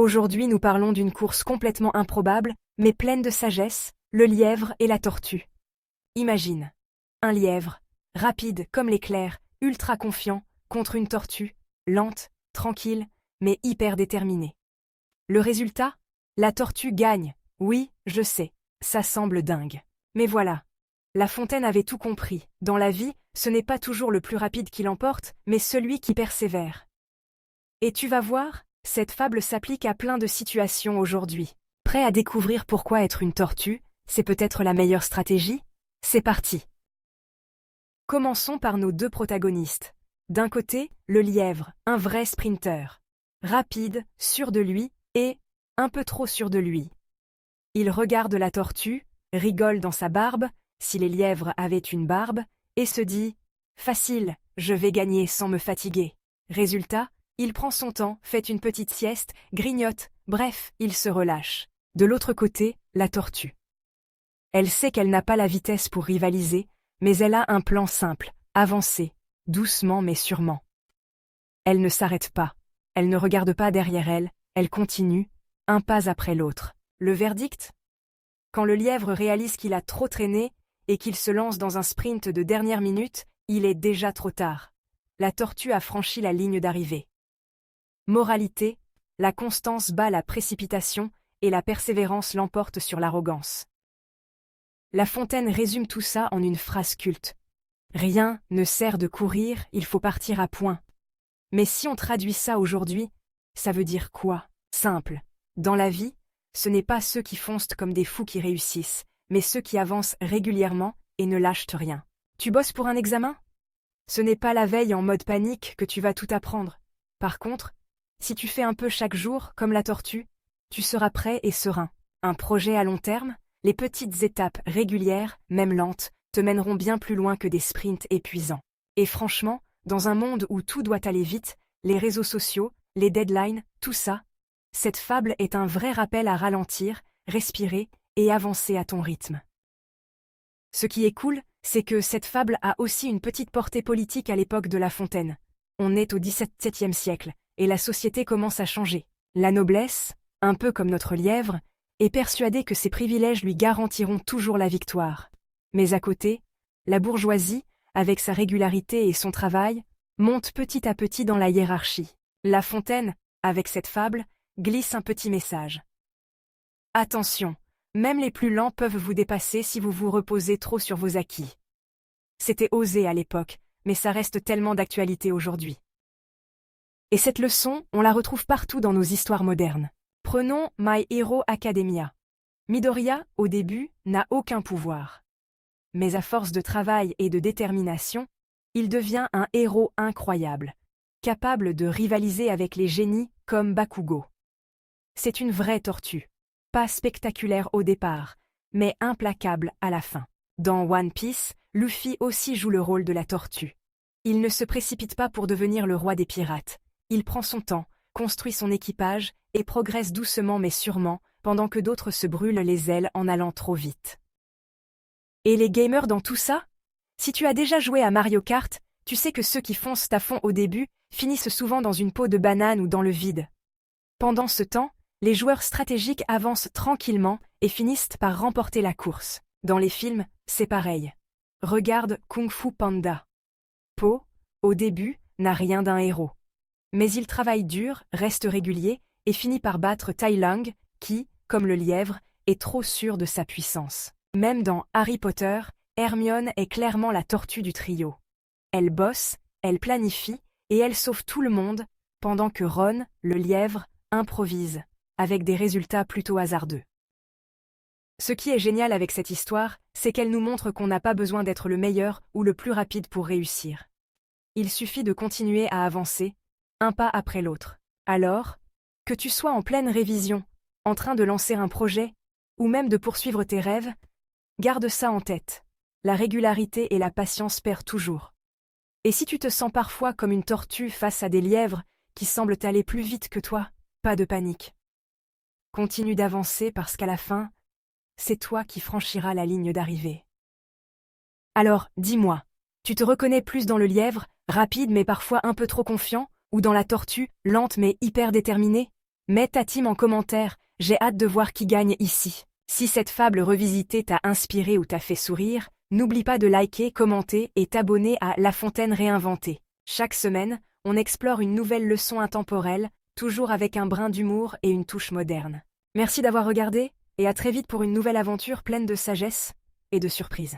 Aujourd'hui, nous parlons d'une course complètement improbable, mais pleine de sagesse, le lièvre et la tortue. Imagine. Un lièvre, rapide comme l'éclair, ultra confiant, contre une tortue, lente, tranquille, mais hyper déterminée. Le résultat? La tortue gagne. Oui, je sais, ça semble dingue. Mais voilà. La Fontaine avait tout compris. Dans la vie, ce n'est pas toujours le plus rapide qui l'emporte, mais celui qui persévère. Et tu vas voir, cette fable s'applique à plein de situations aujourd'hui. Prêt à découvrir pourquoi être une tortue, c'est peut-être la meilleure stratégie? C'est parti. Commençons par nos deux protagonistes. D'un côté, le lièvre, un vrai sprinter. Rapide, sûr de lui, et un peu trop sûr de lui. Il regarde la tortue, rigole dans sa barbe, si les lièvres avaient une barbe, et se dit « Facile, je vais gagner sans me fatiguer ». Résultat, il prend son temps, fait une petite sieste, grignote, bref, il se relâche. De l'autre côté, la tortue. Elle sait qu'elle n'a pas la vitesse pour rivaliser, mais elle a un plan simple, avancer, doucement mais sûrement. Elle ne s'arrête pas, elle ne regarde pas derrière elle, elle continue, un pas après l'autre. Le verdict? Quand le lièvre réalise qu'il a trop traîné et qu'il se lance dans un sprint de dernière minute, il est déjà trop tard. La tortue a franchi la ligne d'arrivée. Moralité, la constance bat la précipitation et la persévérance l'emporte sur l'arrogance. La Fontaine résume tout ça en une phrase culte. Rien ne sert de courir, il faut partir à point. Mais si on traduit ça aujourd'hui, ça veut dire quoi? Simple. Dans la vie, ce n'est pas ceux qui foncent comme des fous qui réussissent, mais ceux qui avancent régulièrement et ne lâchent rien. Tu bosses pour un examen? Ce n'est pas la veille en mode panique que tu vas tout apprendre. Par contre, si tu fais un peu chaque jour, comme la tortue, tu seras prêt et serein. Un projet à long terme? Les petites étapes régulières, même lentes, te mèneront bien plus loin que des sprints épuisants. Et franchement, dans un monde où tout doit aller vite, les réseaux sociaux, les deadlines, tout ça, cette fable est un vrai rappel à ralentir, respirer et avancer à ton rythme. Ce qui est cool, c'est que cette fable a aussi une petite portée politique à l'époque de La Fontaine. On est au XVIIe siècle, et la société commence à changer. La noblesse, un peu comme notre lièvre, est persuadée que ses privilèges lui garantiront toujours la victoire. Mais à côté, la bourgeoisie, avec sa régularité et son travail, monte petit à petit dans la hiérarchie. La Fontaine, avec cette fable, glisse un petit message. Attention, même les plus lents peuvent vous dépasser si vous vous reposez trop sur vos acquis. C'était osé à l'époque, mais ça reste tellement d'actualité aujourd'hui. Et cette leçon, on la retrouve partout dans nos histoires modernes. Prenons My Hero Academia. Midoriya, au début, n'a aucun pouvoir. Mais à force de travail et de détermination, il devient un héros incroyable, capable de rivaliser avec les génies comme Bakugo. C'est une vraie tortue, pas spectaculaire au départ, mais implacable à la fin. Dans One Piece, Luffy aussi joue le rôle de la tortue. Il ne se précipite pas pour devenir le roi des pirates. Il prend son temps, construit son équipage et progresse doucement mais sûrement, pendant que d'autres se brûlent les ailes en allant trop vite. Et les gamers dans tout ça? Si tu as déjà joué à Mario Kart, tu sais que ceux qui foncent à fond au début finissent souvent dans une peau de banane ou dans le vide. Pendant ce temps, les joueurs stratégiques avancent tranquillement et finissent par remporter la course. Dans les films, c'est pareil. Regarde Kung Fu Panda. Po, au début, n'a rien d'un héros. Mais il travaille dur, reste régulier et finit par battre Tai Lung, qui, comme le lièvre, est trop sûr de sa puissance. Même dans Harry Potter, Hermione est clairement la tortue du trio. Elle bosse, elle planifie et elle sauve tout le monde, pendant que Ron, le lièvre, improvise, avec des résultats plutôt hasardeux. Ce qui est génial avec cette histoire, c'est qu'elle nous montre qu'on n'a pas besoin d'être le meilleur ou le plus rapide pour réussir. Il suffit de continuer à avancer, un pas après l'autre. Alors, que tu sois en pleine révision, en train de lancer un projet, ou même de poursuivre tes rêves, garde ça en tête. La régularité et la patience perdent toujours. Et si tu te sens parfois comme une tortue face à des lièvres qui semblent aller plus vite que toi, pas de panique. Continue d'avancer parce qu'à la fin, c'est toi qui franchiras la ligne d'arrivée. Alors, dis-moi, tu te reconnais plus dans le lièvre, rapide mais parfois un peu trop confiant, ou dans la tortue, lente mais hyper déterminée? Mets ta team en commentaire, j'ai hâte de voir qui gagne ici. Si cette fable revisitée t'a inspiré ou t'a fait sourire, n'oublie pas de liker, commenter et t'abonner à La Fontaine réinventée. Chaque semaine, on explore une nouvelle leçon intemporelle, toujours avec un brin d'humour et une touche moderne. Merci d'avoir regardé, et à très vite pour une nouvelle aventure pleine de sagesse et de surprises.